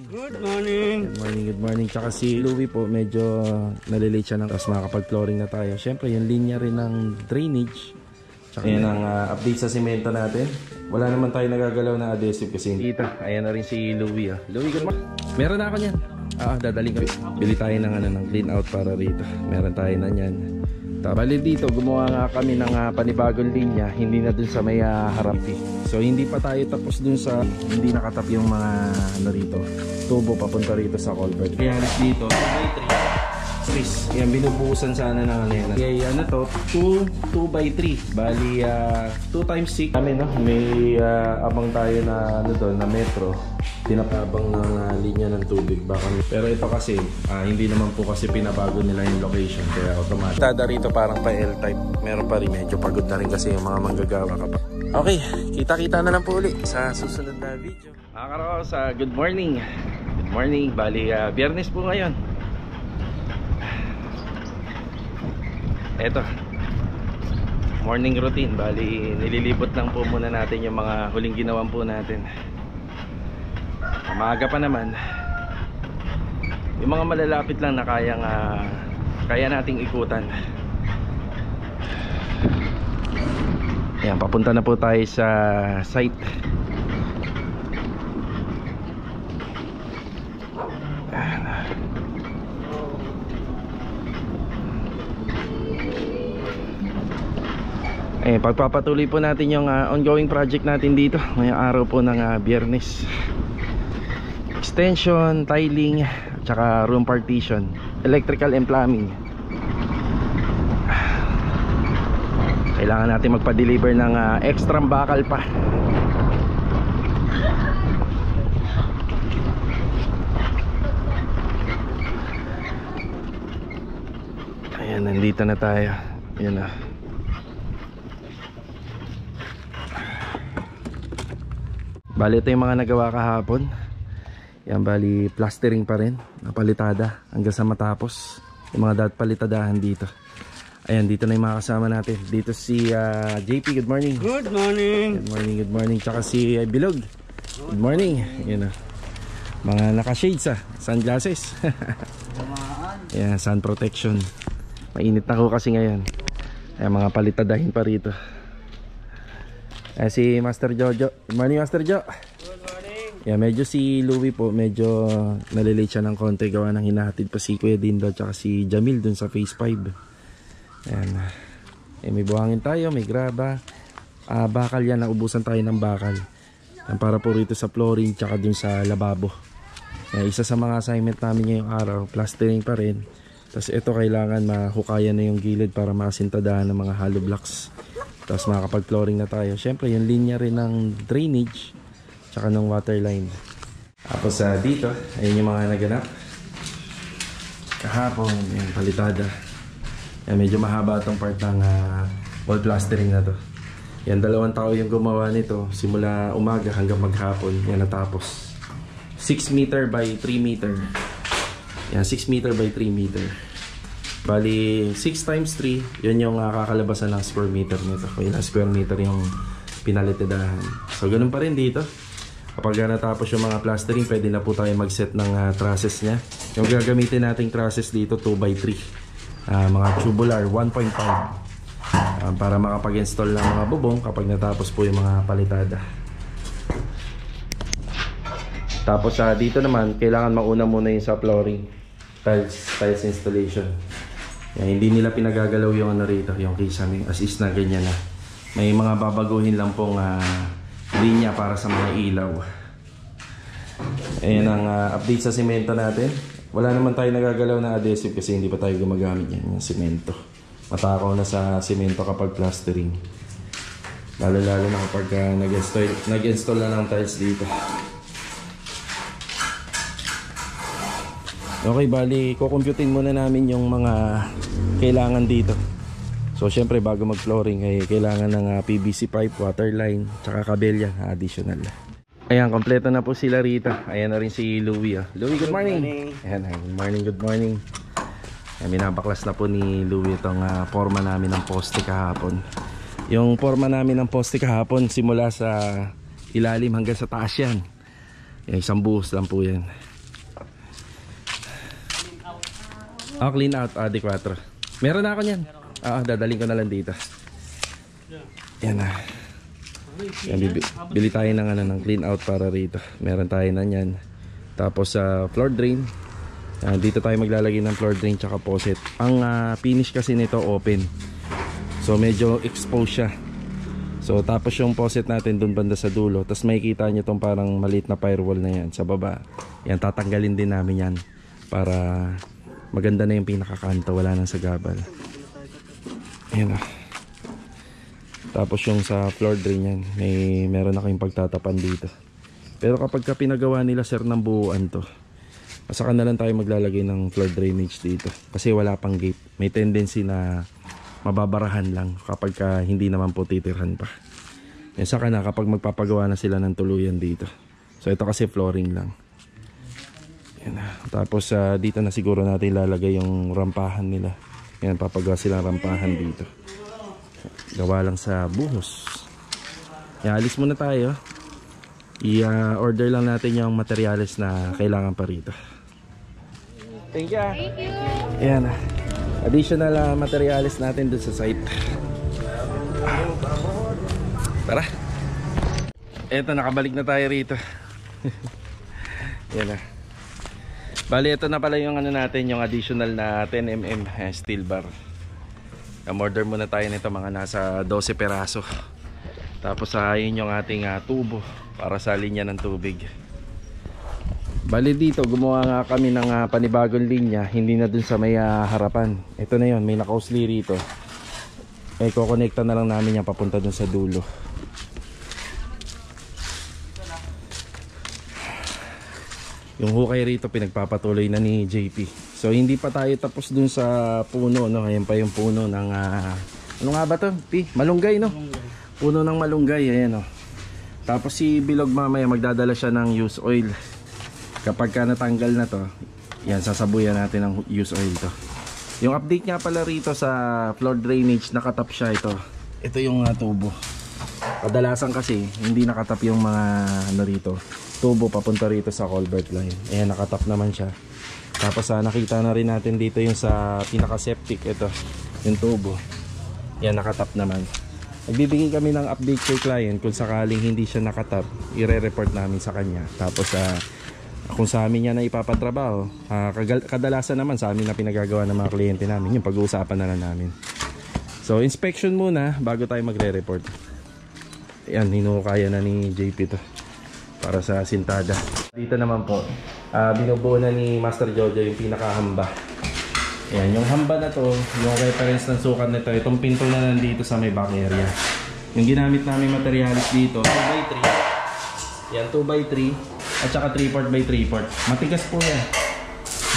Good morning. Good morning, good morning. Tsaka si Louie po, medyo nalilate siya ng tapos makakapag-flooring na tayo. Siyempre, yung linya rin ng drainage. Tsaka yan ang update sa simento natin. Wala naman tayo nagagalaw na adhesive kasi hindi. Ayan na rin si Louie. Louie, good morning. Meron na ako niyan. Dadaling ko. Bili tayo ng clean out para rito. Meron tayo na niyan. Bali dito, gumawa nga kami ng panibagong linya. Hindi na dun sa may harap. So hindi pa tayo tapos dun sa hindi nakatap yung mga rito tubo papunta rito sa culvert. Kaya dito 2x3 space. Yan binubuhusan sana ng yan. Kaya ano to 2x3. Bali 2x6 kami no. May abang tayo na doon na metro. Pinapabang ng linya ng tubig baka. Pero ito kasi hindi naman po kasi pinabago nila yung location kaya automatic. Tada rito parang pa L-type. Meron pa rin medyo pagod na rin kasi yung mga manggagawa kapag. Okay, kita-kita na lang po ulit sa susunod na video. Mga karos, good morning. Good morning, bali Biyernes po ngayon. Eto, morning routine. Bali nililibot lang po muna natin yung mga huling ginawan po natin. Maaga pa naman. Yung mga malalapit lang na kaya nating ikutan. Ayan, papunta na po tayo sa site. Ayan, pagpapatuloy po natin yung ongoing project natin dito ngayong araw po ng Biyernes. Extension, tiling, tsaka room partition, electrical and plumbing. Kailangan natin magpa-deliver ng extra bakal pa. Ayan, nandito na tayo. Ayan na. Bali ito yung mga nagawa kahapon. Yan, bali plastering pa rin, napalitada hanggang sa matapos yung mga palitadahan dito. Ayan, dito na yung mga kasama natin. Dito si JP, good morning. Good morning. Good morning, good morning. Tsaka si Bilog, good morning. Yan, mga naka-shades sunglasses. Ayan, sun protection. Mainit na ko kasi ngayon. Ayan, mga palitadahin pa rito. Ayan, si Master Jojo. Good morning, Master Jo. Yeah, medyo si Louie po, medyo nalilate siya ng konti gawa ng hinahatid pa si Kuya Dindo at si Jamil dun sa phase 5. Ayan. May buhangin tayo, may graba. Bakal yan, naubusan tayo ng bakal. Ayan, para po rito sa flooring tsaka dun sa lababo. Ayan, isa sa mga assignment namin ngayong araw, plastering pa rin. Tapos ito kailangan mahukayan na yung gilid para masintadahan ng mga hollow blocks. Tapos makakapag-flooring na tayo. Siyempre yung linya rin ng drainage tsaka ng water line. Tapos dito, ayun yung mga naganap kahapon, yung palitada. Yan, medyo mahaba itong part ng wall plastering na to. Yan, 2 tao yung gumawa nito simula umaga hanggang maghapon. Yan, natapos 6 meter by 3 meter. Yan, 6 meter by 3 meter. Bali 6 times 3, yun yung kakalabasan ng square meter nito. Kung ilang square meter yung pinalitadahan. So ganun pa rin dito. Kapag natapos yung mga plastering, pwede na po tayo mag-set ng trusses nya. Yung gagamitin nating trusses dito 2x3, mga tubular 1.5, para makapag-install ng mga bubong kapag natapos po yung mga palitada. Tapos dito naman kailangan mauna muna yung sa flooring, tiles installation. Yan, hindi nila pinagagalaw yung rito, yung kisame, as is na ganyan na. May mga babaguhin lang pong linya para sa mga ilaw. Ayan ang update sa simento natin. Wala naman tayo nagagalaw na adhesive kasi hindi pa tayo gumagamit yan, yung simento. Matakaw na sa simento kapag plastering, lalo na kapag nag-install na ng tiles dito. Okay, bali kukumputin muna namin yung mga kailangan dito. So syempre bago mag-flooring ay kailangan ng PVC pipe, water line, tsaka kabel yan, additional. Ayan, kompleto na po sila rito. Ayan na rin si Louie. Louie, good morning. Ayan, good morning, good morning. Ayan, binabaklas na po ni Louie itong forma namin ng poste kahapon. Yung forma namin ng poste kahapon simula sa ilalim hanggang sa taas yan. Ayan, isang buhos lang po yan. Clean out, D4. Meron na ako niyan. Dadaling ko na lang dito. Yan na. Yan, bili tayo ng, ng clean out para rito. Meron tayo na yan. Tapos sa floor drain. Dito tayo maglalagay ng floor drain tsaka faucet. Ang finish kasi nito open. So medyo exposed siya. So tapos yung faucet natin dun banda sa dulo. Tapos makikita nyo tong parang maliit na firewall na yan sa baba. Yan, tatanggalin din namin yan. Para maganda na yung pinakakanto. Wala nang sagabal. Ayan. Tapos yung sa floor drain yan, meron na kayong pagtatapan dito. Pero kapag ka pinagawa nila sir ng buuan to, saka na lang tayo maglalagay ng floor drainage dito. Kasi wala pang gate. May tendency na mababarahan lang kapag ka hindi naman po titirhan pa. Yan, saka na kapag magpapagawa na sila ng tuluyan dito. So ito kasi flooring lang. Yan. Tapos dito na siguro natin lalagay yung rampahan nila. Yan, papagawa silang rampahan dito. Gawa lang sa buhos. Yan, alis muna tayo. I-order lang natin yung materyales na kailangan pa rito. Thank you. Thank you. Ayan. Additional materials natin dun sa site. Tara. Eto, nakabalik na tayo rito. Ayan na. Bali, ito na pala yung ano natin, yung additional na 10mm steel bar. Order muna tayo nito, mga nasa 12 peraso. Tapos ayun yung ating tubo para sa linya ng tubig. Bali dito gumawa nga kami ng panibagong linya, hindi na dun sa may harapan. Ito na yun, may nakausli rito. Kukonekta na lang namin yan papunta dun sa dulo. Yung hukay rito pinagpapatuloy na ni JP. So hindi pa tayo tapos dun sa puno, no? Ayan pa yung puno ng ano nga ba to? Malunggay, no? Puno ng malunggay, ayan, no? Tapos si Bilog mamaya magdadala siya ng used oil. Kapag ka natanggal na to, yan, sasabuyan natin ng used oil to. Yung update nga pala rito sa floor drainage, nakatap siya ito. Ito yung tubo. Kadalasan kasi hindi nakatap yung mga ano rito, tubo papunta rito sa culvert line. Ayan, nakatap naman siya. Tapos nakita na rin natin dito yung sa pinaka septic, ito yung tubo. Yan, nakatap naman. Nagbibigay kami ng update kay client kung sakaling hindi siya nakatap, i-re-report namin sa kanya. Tapos kung sa amin niya na ipapatrabaho, kadalasan naman sa amin na pinagagawa ng mga kliyente namin, yung pag-uusapan na lang namin. So inspection muna bago tayo magre-report. Ayan, hinukaya na ni JP to para sa sintada. Dito naman po, binubuo na ni Master Jojo yung pinakahamba. Ayan, yung hamba na to, yung reference ng sukat nito, itong pinto na nandito sa may back area. Yung ginamit namin materials dito, 2x3. Yan, 2x3 at saka 3/4 by 3/4. Matigas po yan.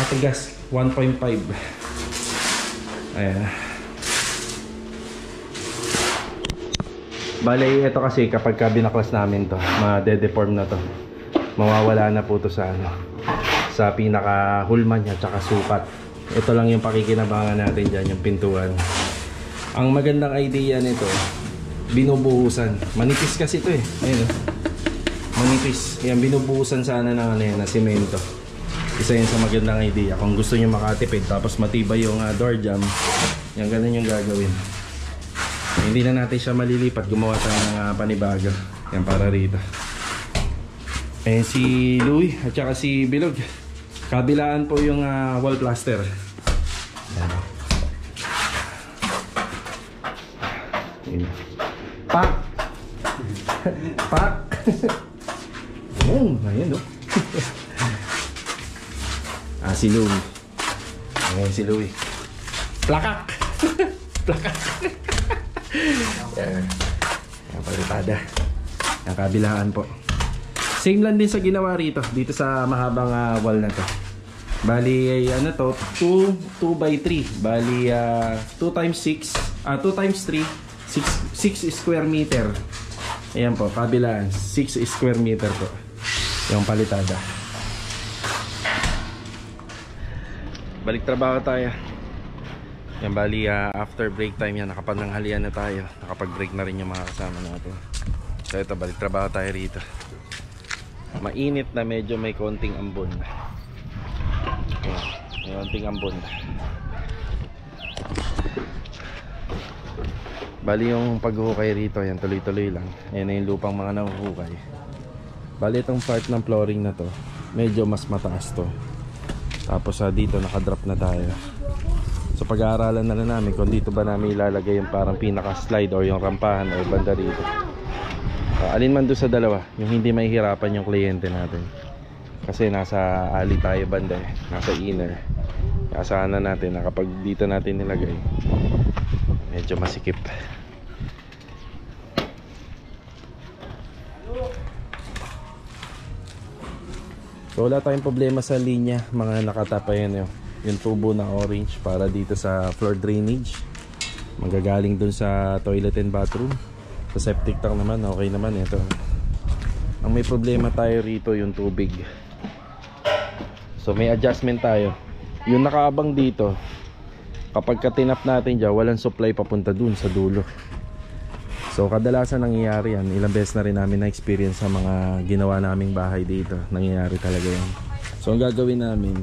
Matigas, 1.5. Ayan. Bale, ito kasi kapag binaklas namin to, ma-deform na to. Mawawala na po to sa sa pinaka hulman niya at saka sukat. Ito lang yung pakikinabangan natin dyan, yung pintuan. Ang magandang idea nito, binubuhusan. Manipis kasi ito eh. Ayun, manipis. Yan, binubuhusan sana ng na semento. Isa yun sa magandang idea. Kung gusto nyo makatipid tapos matibay yung door jamb, yan, ganun yung gagawin. Hindi na natin siya malilipat. Gumawa tayo ng panibago. Yan, para rito. Ayan si Louie at saka si Bilog. Kabilaan po yung wall plaster. Ayan. Pak! Pak! Ayan, no? Si Louie. Ayan si Louie. Plakak! Plakak! Ayan. Ayan, palitada. Ayan, kabilaan po. Same lang din sa ginawa rito, dito sa mahabang wall na to. Bali, ano to, 2x3. Bali, 2x6, 2x3, 6 square meter. Ayan po, kabilaan, 6 square meter po. Yung palitada. Balik trabaho tayo. Yan, bali, after break time yan, nakapananghalian na tayo. Nakapag-break na rin yung mga kasama natin. So ito, balik trabaho tayo rito. Mainit na, medyo may konting ambon. May konting ambon. Bali yung paghukay rito, yan tuloy-tuloy lang. Ayan na yung lupang mga nahuhukay. Bali itong part ng flooring na to, medyo mas mataas to. Tapos dito nakadrop na tayo. So pag-aaralan na lang namin kung dito ba namin ilalagay yung parang pinaka-slide or yung rampahan o banda rito. Alin man doon sa dalawa, yung hindi mahihirapan yung kliyente natin. Kasi nasa ali tayo banda eh, nasa inner. Kaya sana natin na kapag dito natin nilagay, medyo masikip. So wala tayong problema sa linya, mga nakatapa yan yung tubo na orange para dito sa floor drainage. Magagaling dun sa toilet and bathroom. Sa septic tank naman, okay naman ito. Ang may problema tayo rito yung tubig. So may adjustment tayo. Yung nakaabang dito, kapag katinap natin dyan, walang supply papunta dun sa dulo. So kadalasan nangyayari yan. Ilang beses na rin namin na-experience sa mga ginawa naming bahay dito. Nangyayari talaga yan. So ang gagawin namin,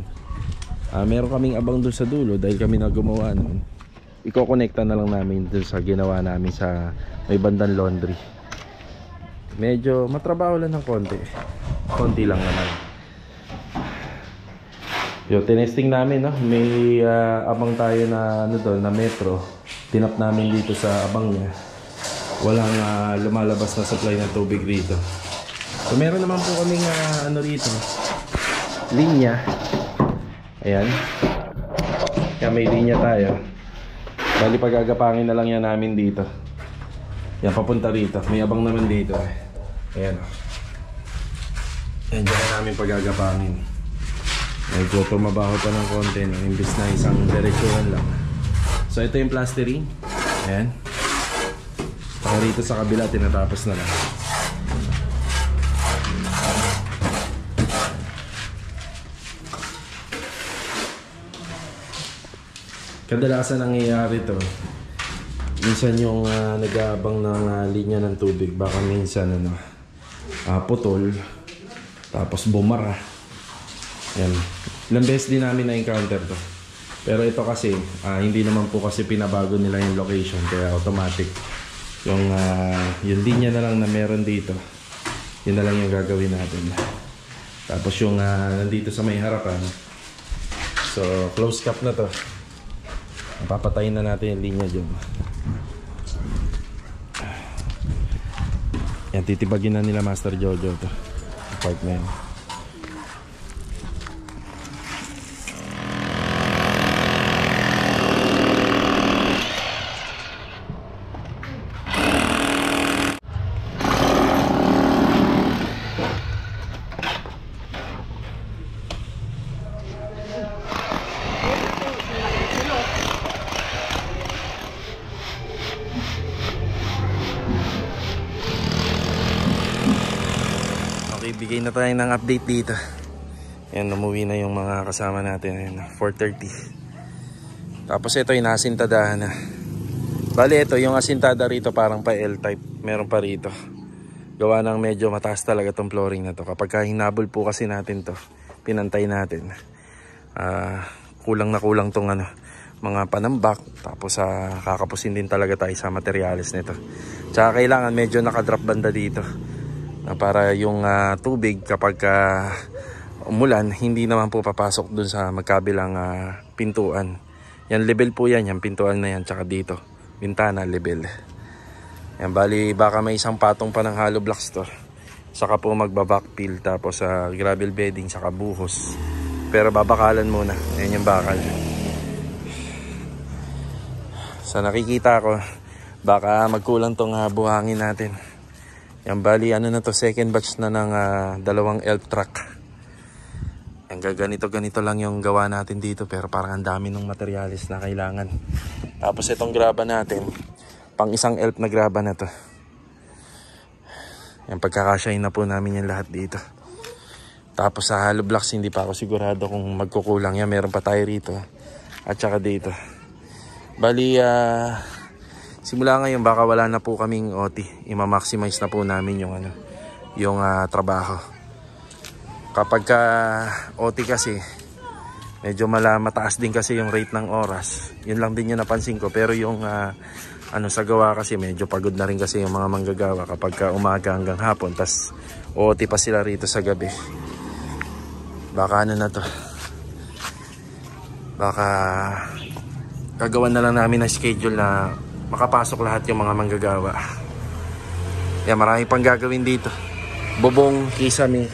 meron kaming abang dun sa dulo dahil kami na gumawa nun. Iko-connecta na lang namin dun sa ginawa namin sa may bandang laundry. Medyo matrabaho lang ng konti. Konti lang naman. Yung tinesting namin, no? May abang tayo na doon na metro. Tinap namin dito sa abang niya. Walang lumalabas na supply ng tubig dito. So meron naman po kaming rito, linya. Ayan. Kaya may linya tayo. Bali pagagapangin na lang yan namin dito. Yan papunta rito. May abang naman dito eh. Ayan. Yan dyan namin pagagapangin. Medyo tumabaho pa ng konti, no? Imbis na isang diretsyohan lang. So ito yung plastering. Ayan. Saka rito sa kabila tinatapos na lang. Kadalasan nangyayari to, minsan yung nag-aabang ng linya ng tubig, baka minsan putol, tapos bumara. Yan. Ilang beses din namin na-encounter to. Pero ito kasi, hindi naman po kasi pinabago nila yung location, kaya automatic. Yung linya na lang na meron dito, yun na lang yung gagawin natin. Tapos yung nandito sa may harapan, so close cap na to. Papatayin na natin yung linya dyan. Yan, titibagin na nila Master Jojo to. Part na yun. Bigay na tayo ng update dito. Ayan, umuwi na yung mga kasama natin. Ayan, 4:30. Tapos ito yung asintadahan na. Bali ito, yung asintada rito parang pa L-type. Meron pa rito. Gawa ng medyo mataas talaga tong flooring na to. Kapag hinabol po kasi natin to, pinantay natin. Kulang na kulang tong mga panambak. Tapos kakapusin din talaga tayo sa materials nito. Tsaka kailangan medyo nakadrop banda dito. Para yung tubig kapag umulan, hindi naman po papasok dun sa magkabilang pintuan. Yan level po yan, yung pintuan na yan, tsaka dito bintana level. Yan, bali baka may isang patong pa ng hollow blocks to, saka po magba-backfill, tapos gravel bedding, saka buhos. Pero babakalan muna, yan yung bakal. Sa nakikita ko, baka magkulang tong buhangin natin. Yan, bali na to, second batch na ng dalawang elf truck. Yan, ganito lang yung gawa natin dito, pero parang ang dami ng materialis na kailangan. Tapos itong graba natin, pang isang elf na graba na to. Yan, pagkakasyahin na po namin yung lahat dito. Tapos sa hollow blocks, hindi pa ako sigurado kung magkukulang. Yan, meron pa tayo rito at saka dito. Bali simula ngayon baka wala na po kaming OT. I-maximize na po namin yung trabaho. Kapag OT kasi Medyo mataas din kasi yung rate ng oras. Yun lang din yung napansin ko. Pero yung sa gawa kasi medyo pagod na rin kasi yung mga manggagawa kapag umaga hanggang hapon. Tas OT pa sila rito sa gabi. Baka ano na to. Baka gagawan na lang namin ng schedule na makapasok lahat yung mga manggagawa. Yan, marami pang gagawin dito. Bubong, kisame,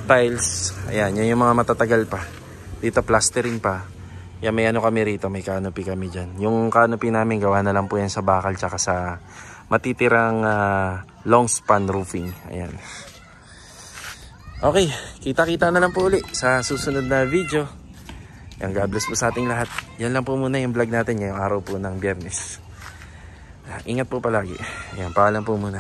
tiles. Ayan, yan yung mga matatagal pa. Dito plastering pa. Yan, may ano kami rito, may canopy kami dyan. Yung canopy namin gawa na lang po yan sa bakal tsaka sa matitirang long span roofing. Ayan. Okay, kita-kita na lang po uli sa susunod na video. Yan, God bless po sa ating lahat. Yan lang po muna yung vlog natin ngayong araw po ng Biyernes. Ingat po palagi. Yan, paalam po muna.